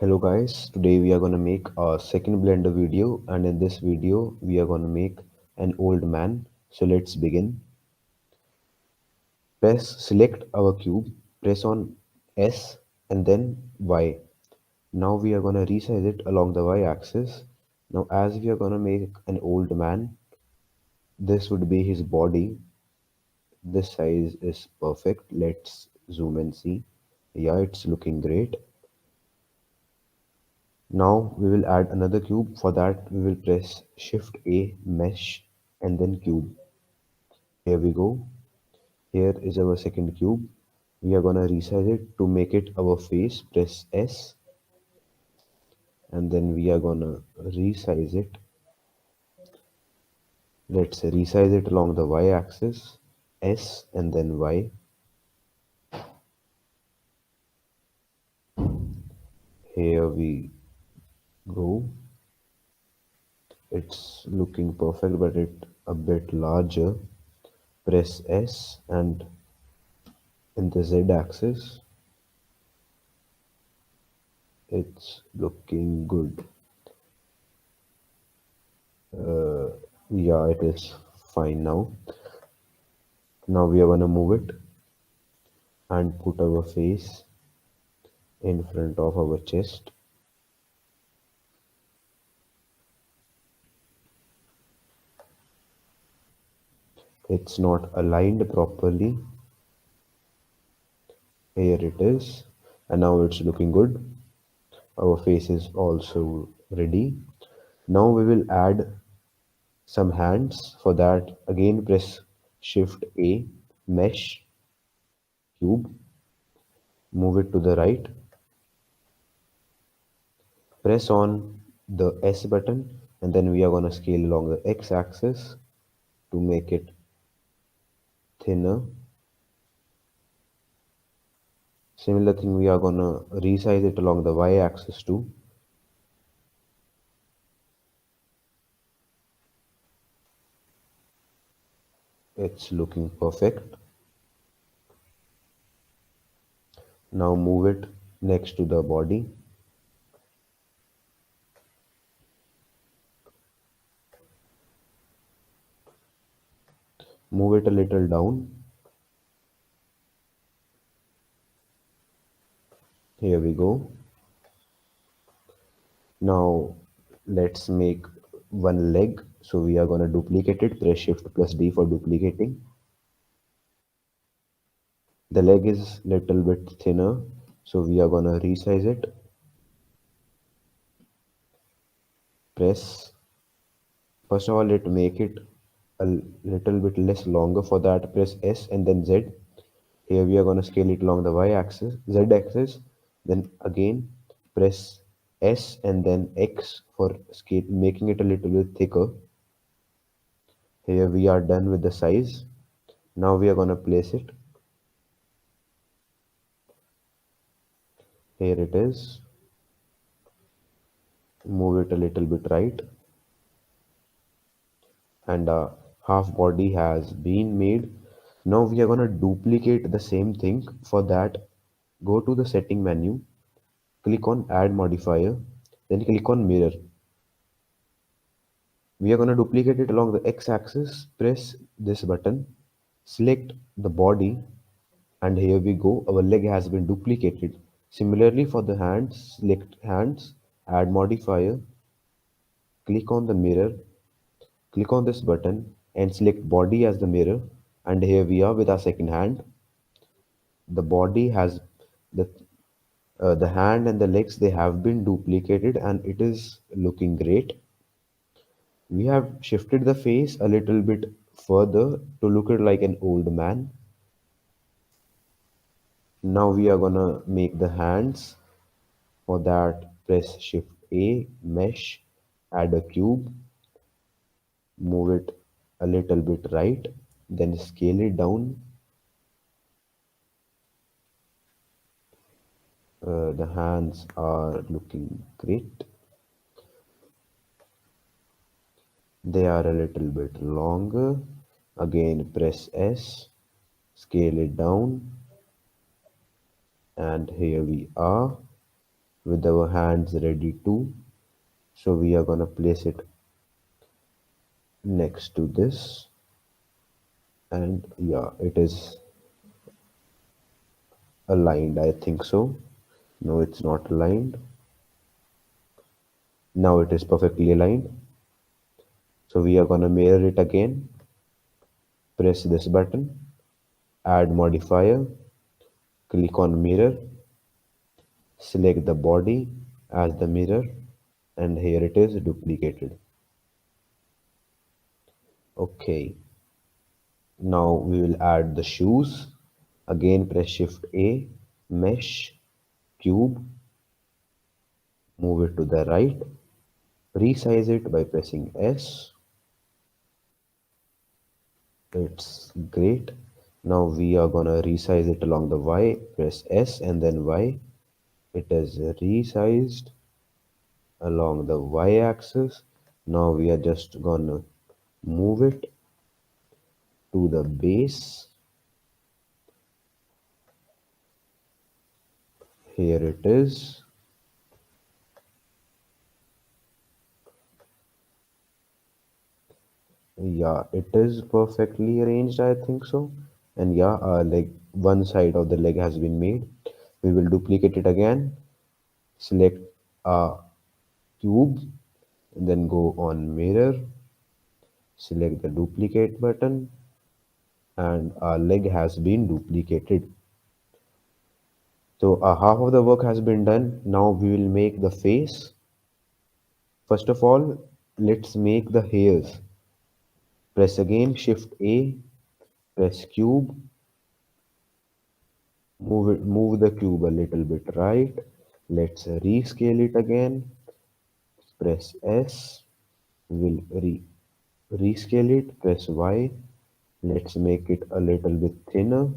Hello guys, today we are going to make our second blender video, and in this video we are going to make an old man. So let's begin. Select our cube, press on S and then Y. Now we are going to resize it along the Y axis. Now as we are going to make an old man, this would be his body. This size is perfect. Let's zoom and see. Yeah, it's looking great. Now we will add another cube. For that we will press Shift A, Mesh and then Cube. Here we go. Here is our second cube. We are gonna resize it to make it our face. Press S and then we are gonna resize it. Let's resize it along the Y axis. S and then Y. Here we go. It's looking perfect but it a bit larger. Press S and in the Z axis it's looking good. Yeah, it is fine now. Now we are gonna move it and put our face in front of our chest. It's not aligned properly. Here it is, and now it's looking good. Our face is also ready. Now we will add some hands. For that, again press Shift A, Mesh, Cube, move it to the right, press on the S button, and then we are going to scale along the X axis to make it thinner. Similar thing, we are going to resize it along the Y axis too. It's looking perfect. Now move it next to the body. Move it a little down. Here we go. Now let's make one leg. So we are going to duplicate it. Press Shift plus D for duplicating. The leg is little bit thinner, so we are going to resize it. Press. First of all, let make it a little bit less longer. For that, press S and then Z. Here we are going to scale it along the Y axis, Z axis. Then again press S and then X for scale, making it a little bit thicker. Here we are done with the size. Now we are going to place it. Here it is. Move it a little bit right. And half body has been made. Now we are going to duplicate the same thing. For that, go to the setting menu, click on add modifier, then click on mirror. We are going to duplicate it along the x-axis. Press this button, select the body, and here we go. Our leg has been duplicated. Similarly for the hands, select hands, add modifier, click on the mirror, click on this button and select body as the mirror, and here we are with our second hand. The body has the the hand and the legs, they have been duplicated and it is looking great. We have shifted the face a little bit further to look it like an old man. Now we are gonna make the hands. For that, press Shift A, Mesh, add a cube, move it a little bit right, then scale it down. The hands are looking great. They are a little bit longer. Again, press S, scale it down, and here we are. with our hands ready too. So we are gonna place it next to this, and yeah, it is aligned, I think so. No, it's not aligned. Now it is perfectly aligned. So we are gonna mirror it again. Press this button, add modifier, click on mirror, select the body as the mirror, and here it is duplicated. Okay, now we will add the shoes. Again, press Shift A, mesh, cube, move it to the right, resize it by pressing S. It's great. Now we are gonna resize it along the Y, press S and then Y. It is resized along the Y axis. Now we are just gonna move it to the base. Here it is. Yeah, it is perfectly arranged, I think so. And yeah, like one side of the leg has been made. We will duplicate it again. Select a cube and then go on mirror. Select the duplicate button and our leg has been duplicated. So half of the work has been done. Now we will make the face. First of all, let's make the hairs. Press again Shift A, press cube, move the cube a little bit right. Let's rescale it again. Press S. We'll rescale it. Press Y. Let's make it a little bit thinner.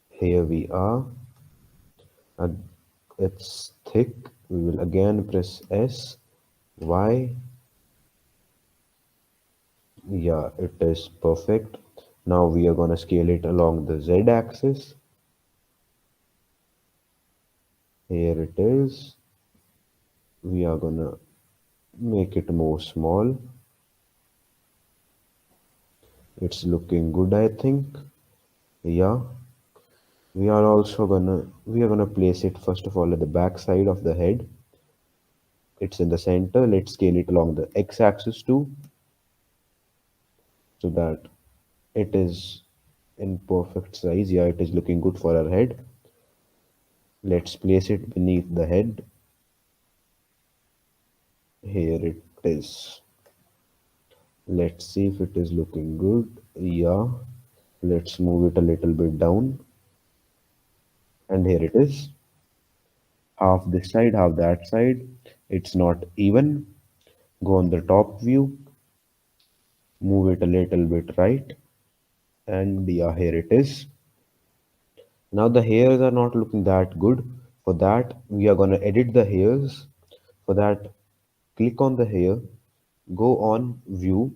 Here we are. Uh, it's thick. We will again press S, Y. Yeah, it is perfect. Now we are gonna scale it along the Z axis. Here it is. We are gonna make it more small. It's looking good, I think. Yeah. We are gonna place it first of all at the back side of the head. It's in the center. Let's scale it along the X axis too, so that it is in perfect size. Yeah, it is looking good for our head. Let's place it beneath the head. Here it is. Let's see if it is looking good. Yeah. Let's move it a little bit down. And here it is. Half this side, half that side. It's not even. Go on the top view. Move it a little bit right. And yeah, here it is. Now the hairs are not looking that good. For that, we are going to edit the hairs. For that, click on the hair, go on view,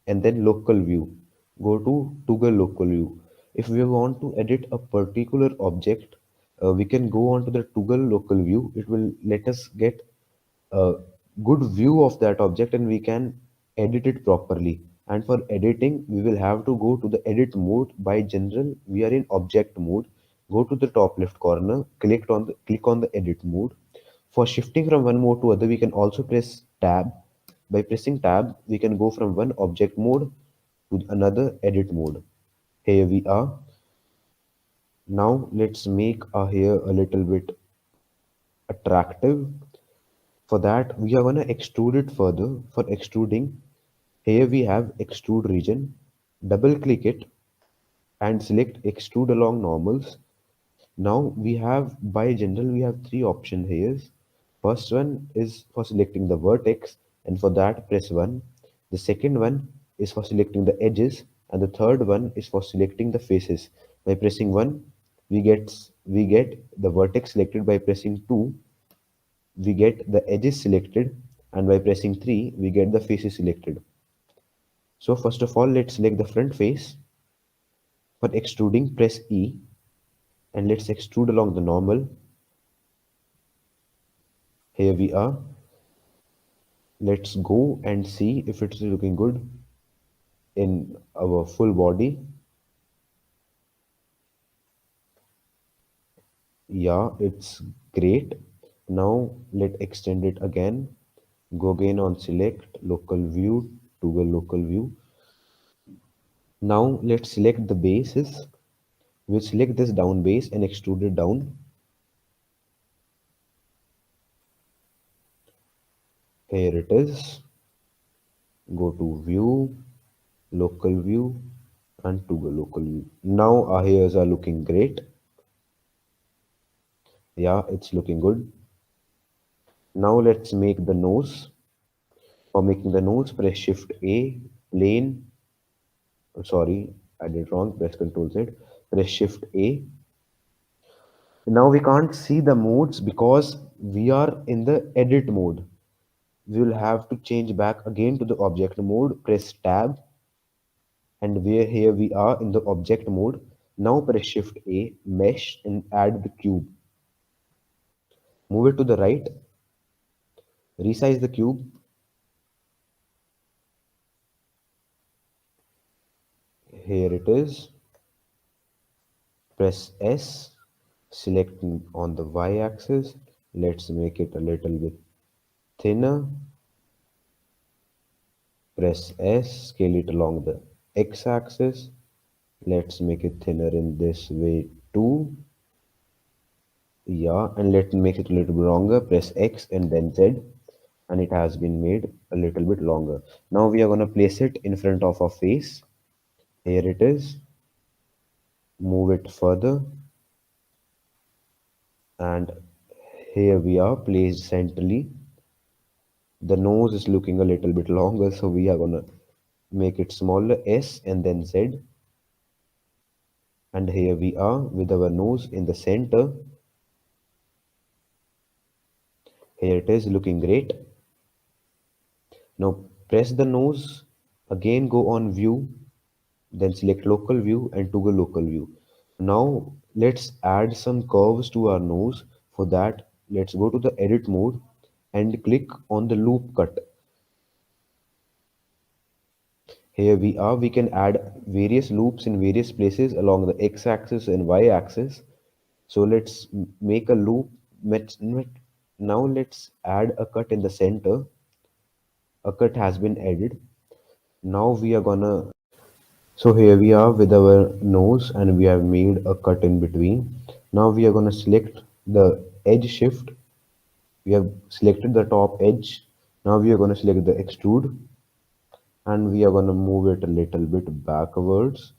and then local view. Go to toggle local view. If we want to edit a particular object, we can go on to the toggle local view. It will let us get a good view of that object and we can edit it properly. And for editing, we will have to go to the edit mode. By general, we are in object mode. Go to the top left corner, click on the edit mode. For shifting from one mode to other, we can also press tab. By pressing tab, we can go from one object mode to another edit mode. Here we are. Now let's make our hair a little bit attractive. For that, we are going to extrude it further. For extruding, here we have extrude region. Double click it and select extrude along normals. Now we have, by general, we have three options here. First one is for selecting the vertex, and for that press 1. The second one is for selecting the edges, and the third one is for selecting the faces. By pressing 1, we get the vertex selected. By pressing 2, we get the edges selected, and by pressing 3, we get the faces selected. So first of all, let's select the front face. For extruding, press E, and let's extrude along the normal. Here we are. Let's go and see if it's looking good in our full body. Yeah, it's great. Now let extend it again. Go again on select local view, toggle local view. Now let's select the bases. We'll select this down base and extrude it down. Here it is. Go to view, local view, and toggle local view. Now our hairs are looking great. Yeah, it's looking good. Now let's make the nose. For making the nose, press Shift A, plane. Sorry, I did wrong. Press Ctrl Z. Press Shift A. Now we can't see the modes because we are in the edit mode. We will have to change back again to the object mode. Press Tab, and here we are in the object mode. Now press Shift A, mesh, and add the cube. Move it to the right. Resize the cube. Here it is. Press S, select on the Y axis. Let's make it a little bit thinner. Press S, scale it along the X axis. Let's make it thinner in this way too. Yeah, and let's make it a little bit longer. Press X and then Z, and it has been made a little bit longer. Now we are going to place it in front of our face. Here it is. Move it further, and here we are placed centrally. The nose is looking a little bit longer, so we are gonna make it smaller, S and then Z. And here we are with our nose in the center. Here it is looking great. Now press the nose, again go on view, then select local view and toggle local view. Now let's add some curves to our nose. For that, let's go to the edit mode and click on the loop cut. Here we are, we can add various loops in various places along the x-axis and y-axis. So let's make a loop. Now let's add a cut in the center. A cut has been added. Now we are gonna, so here we are with our nose and we have made a cut in between. Now we are gonna select the edge shift. We have selected the top edge. Now we are gonna select the extrude, and we are going to move it a little bit backwards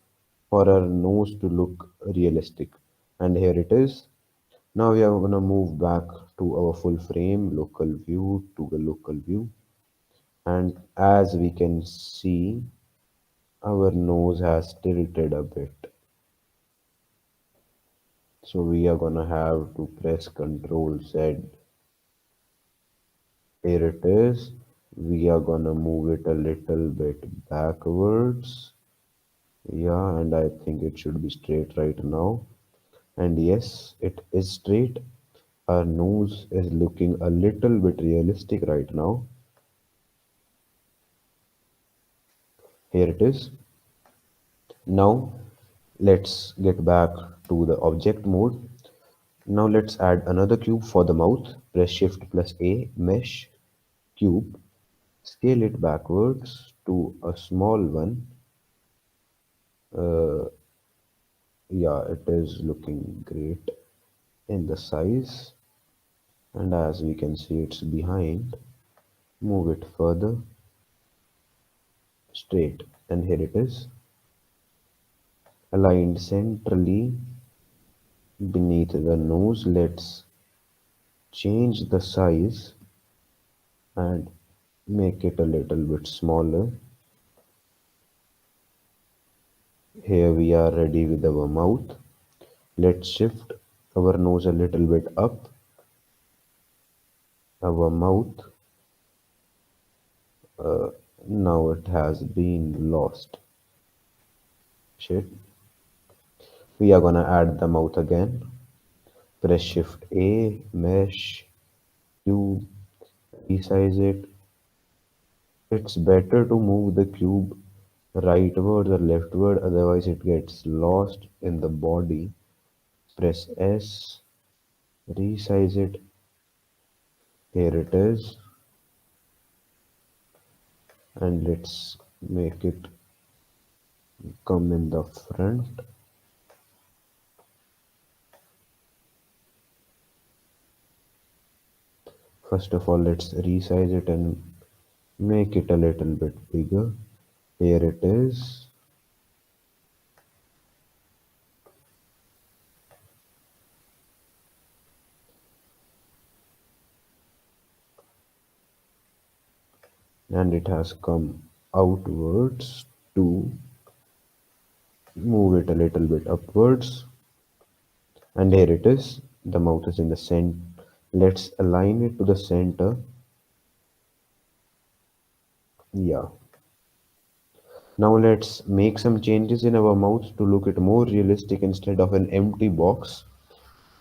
for our nose to look realistic. And here it is. Now we are going to move back to our full frame, local view, to the local view. And as we can see, our nose has tilted a bit. So we are going to have to press Ctrl Z. Here it is. We are going to move it a little bit backwards. Yeah, and I think it should be straight right now. And yes, it is straight. Our nose is looking a little bit realistic right now. Here it is. Now let's get back to the object mode. Now let's add another cube for the mouth. Press Shift plus A, mesh, cube. Scale it backwards to a small one. Uh, yeah, it is looking great in the size. And as we can see, it's behind. Move it further, straight, and here it is, aligned centrally beneath the nose. Let's change the size and make it a little bit smaller. Here we are ready with our mouth. Let's shift our nose a little bit up. Our mouth, now it has been lost. Shit. We are gonna add the mouth again. Press Shift A, mesh, cube, resize it. It's better to move the cube rightward or leftward, otherwise it gets lost in the body. Press S, resize it. Here it is, and let's make it come in the front. First of all, let's resize it and make it a little bit bigger. Here it is. And it has come outwards to move it a little bit upwards. And here it is. The mouth is in the center. Let's align it to the center. Yeah. Now let's make some changes in our mouth to look it more realistic instead of an empty box.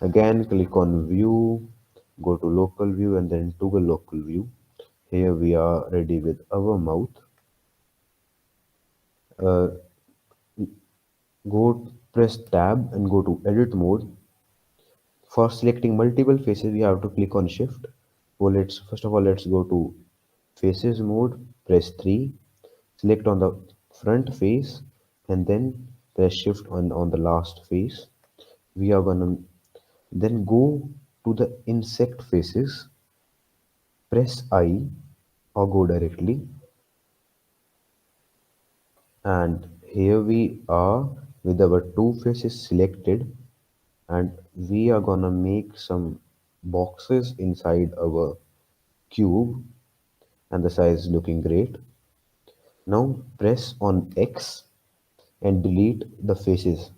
Again, click on view, go to local view and then toggle local view. Here we are ready with our mouth. Uh, go press tab and go to edit mode. For selecting multiple faces, we have to click on shift. So let's first of all let's go to faces mode, press 3, select on the front face and then press shift on the last face. We are gonna then go to the insect faces, press I or go directly, and here we are with our two faces selected, and we are gonna make some boxes inside our cube, and the size is looking great. Now press on X and delete the faces.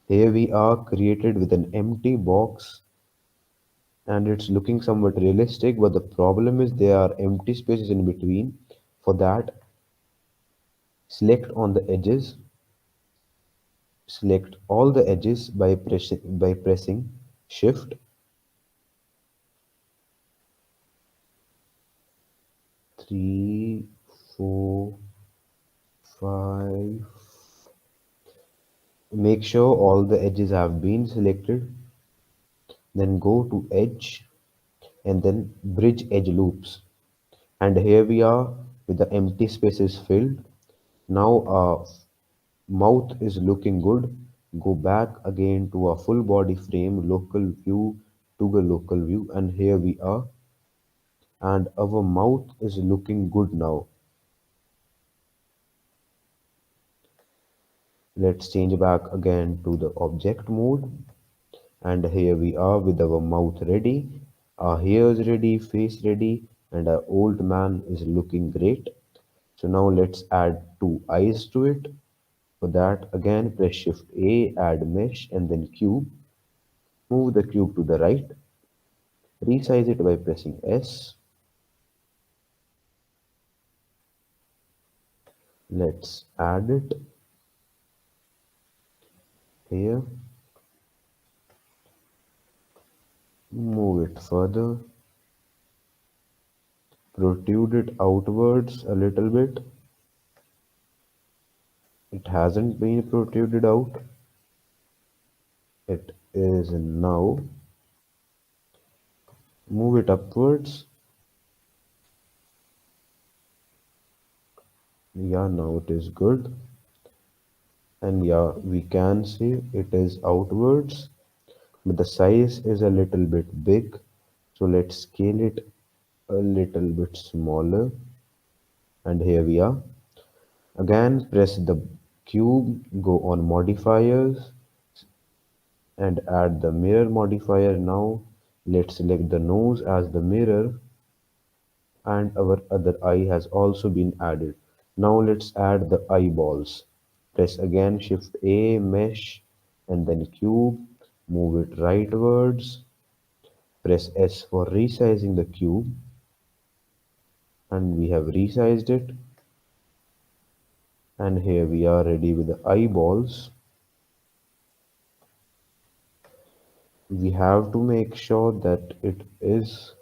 Here we are created with an empty box, and it's looking somewhat realistic, but the problem is there are empty spaces in between. For that, select on the edges, select all the edges by pressing shift 3, 4, 5. Make sure all the edges have been selected. Then go to edge and then bridge edge loops. And here we are with the empty spaces filled. Now our mouth is looking good. Go back again to our full body frame, local view, to the local view, and here we are. And our mouth is looking good now. Let's change back again to the object mode. And here we are with our mouth ready, our hairs ready, face ready, and our old man is looking great. So now let's add two eyes to it. For that, again press shift A, add mesh and then cube. Move the cube to the right. Resize it by pressing S. Let's add it here. Move it further. Protrude it outwards a little bit. It hasn't been protruded out. It is now. Move it upwards. Yeah, now it is good. And yeah, we can see it is outwards, but the size is a little bit big. So let's scale it a little bit smaller. And here we are. Again, press the cube, go on modifiers and add the mirror modifier. Now let's select the nose as the mirror, and our other eye has also been added. Now let's add the eyeballs. Press again shift A, mesh, and then cube. Move it rightwards. Press S for resizing the cube, and we have resized it. And here we are ready with the eyeballs. We have to make sure that it is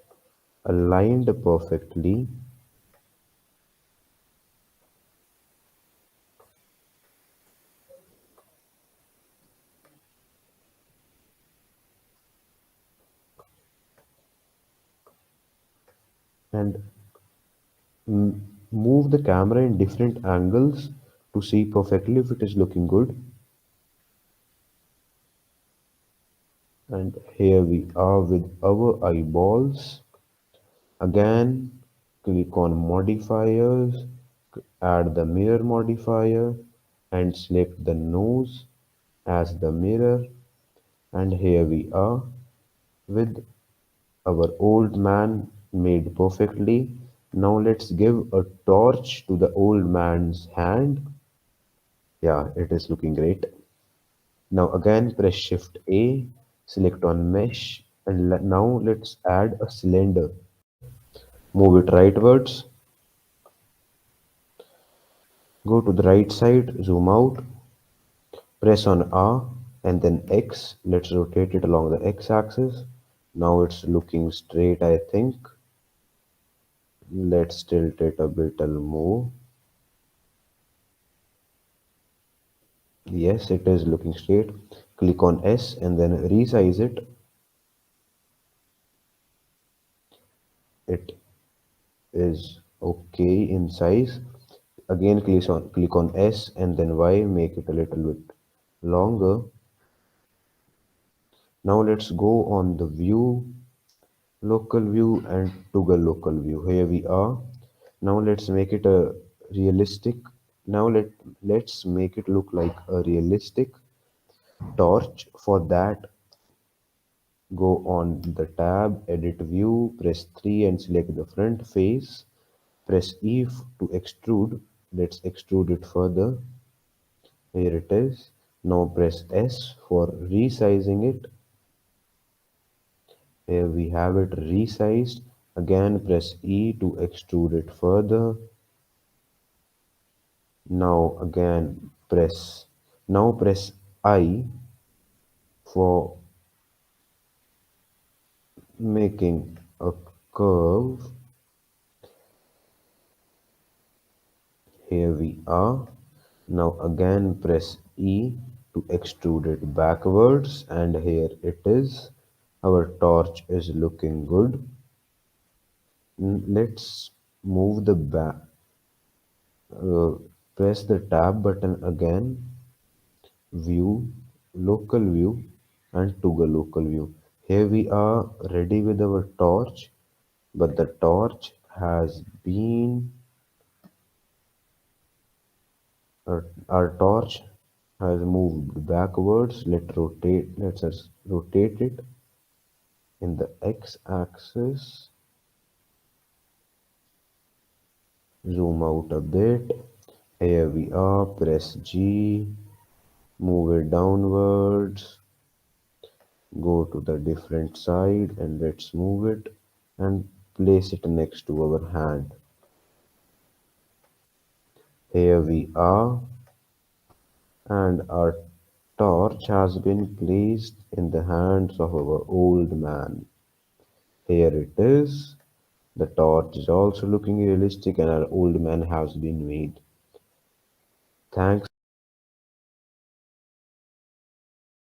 aligned perfectly, and move the camera in different angles to see perfectly if it is looking good. And here we are with our eyeballs. Again, click on modifiers, add the mirror modifier, and select the nose as the mirror. And here we are with our old man made perfectly. Now let's give a torch to the old man's hand. Yeah, it is looking great. Now again press Shift A, select on mesh, and now let's add a cylinder. Move it rightwards, go to the right side, zoom out, press on R and then X. Let's rotate it along the X axis. Now it's looking straight, I think. Let's tilt it a little more. Yes, it is looking straight. Click on S and then resize it. It is okay in size. Again, click on S and then Y, make it a little bit longer. Now let's go on the view, local view and toggle local view. Here we are. Now let's make it a realistic. Now let's make it look like a realistic torch. For that, go on the tab, edit view, press 3 and select the front face. Press E to extrude. Let's extrude it further. Here it is. Now press S for resizing it. Here we have it resized. Again press E to extrude it further. Now press I for making a curve. Here we are. Now again press E to extrude it backwards, and here it is. Our torch is looking good. Let's move the back. Press the tab button again, view, local view, and toggle local view. Here we are ready with our torch, but the torch has been our torch has moved backwards. Let's rotate it in the x-axis. Zoom out a bit. Here we are. Press G. Move it downwards. Go to the different side and let's move it and place it next to our hand. Here we are, and our torch has been placed in the hands of our old man. Here it is. The torch is also looking realistic and our old man has been made. Thanks